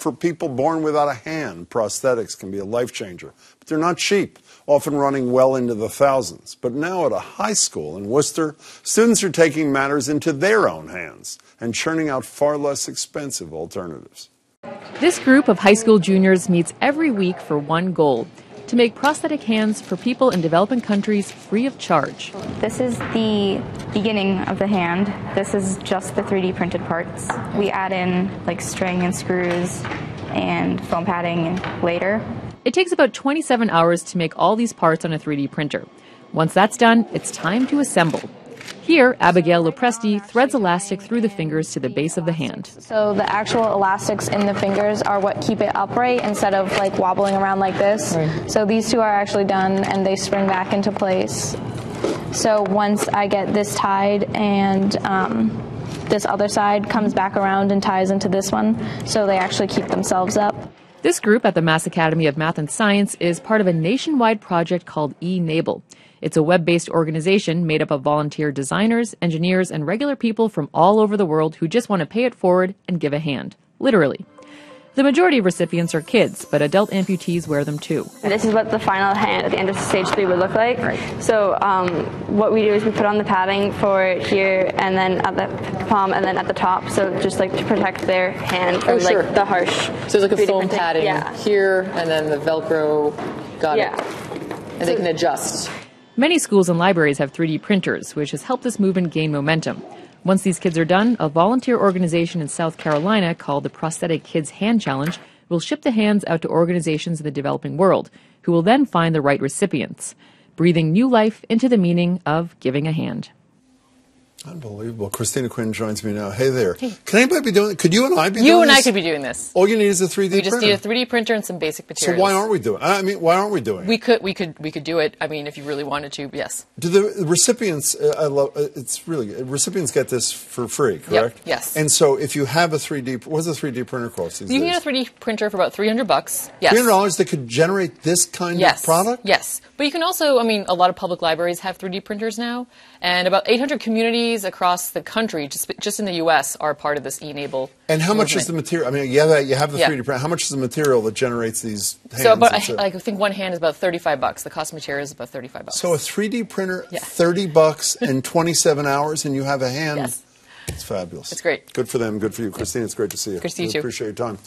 for people born without a hand, prosthetics can be a life changer. But they're not cheap, often running well into the thousands. But now at a high school in Worcester, students are taking matters into their own hands and churning out far less expensive alternatives. This group of high school juniors meets every week for one goal: to make prosthetic hands for people in developing countries free of charge. This is the beginning of the hand. This is just the 3D printed parts. We add in like string and screws and foam padding later. It takes about 27 hours to make all these parts on a 3D printer. Once that's done, it's time to assemble. Here, Abigail Lopresti threads elastic through the fingers to the base of the hand. So the actual elastics in the fingers are what keep it upright instead of like wobbling around like this. Right. So these two are actually done and they spring back into place. So once I get this tied and this other side comes back around and ties into this one, so they actually keep themselves up. This group at the Mass Academy of Math and Science is part of a nationwide project called eNABLE. It's a web-based organization made up of volunteer designers, engineers, and regular people from all over the world who just want to pay it forward and give a hand, literally. The majority of recipients are kids, but adult amputees wear them too. This is what the final hand at the end of stage 3 would look like. Right. So what we do is we put on the padding for here and then at the palm and then at the top, so just like to protect their hand from like the harsh. So there's like a foam printing. padding here and then the Velcro, got it. And they can adjust. Many schools and libraries have 3D printers, which has helped this movement gain momentum. Once these kids are done, a volunteer organization in South Carolina called the Prosthetic Kids Hand Challenge will ship the hands out to organizations in the developing world, who will then find the right recipients, breathing new life into the meaning of giving a hand. Unbelievable. Christina Quinn joins me now. Hey there. Hey. Can anybody be doing it? Could you and I be doing this? You and I could be doing this. All you need is a 3D printer. We just need a 3D printer and some basic materials. So why aren't we doing it? I mean, why aren't we doing it? We could do it. I mean, if you really wanted to, yes. Do the recipients, it's really good. Recipients get this for free, correct? Yep, yes. And so if you have a 3D, what does a 3D printer cost these days? You can get a 3D printer for about $300. Yes. $300 that could generate this kind of product? Yes. But you can also, I mean, a lot of public libraries have 3D printers now, and about 800 communities across the country, just in the U.S., are part of this eNABLE. And how much is the material? I mean, you have the 3D printer. How much is the material that generates these hands? So about, I think one hand is about $35. The cost of material is about $35. So a 3D printer, $30 and 27 hours, and you have a hand. Yes. It's fabulous. It's great. Good for them. Good for you. Christine, it's great to see you. Good to see you too. Appreciate your time.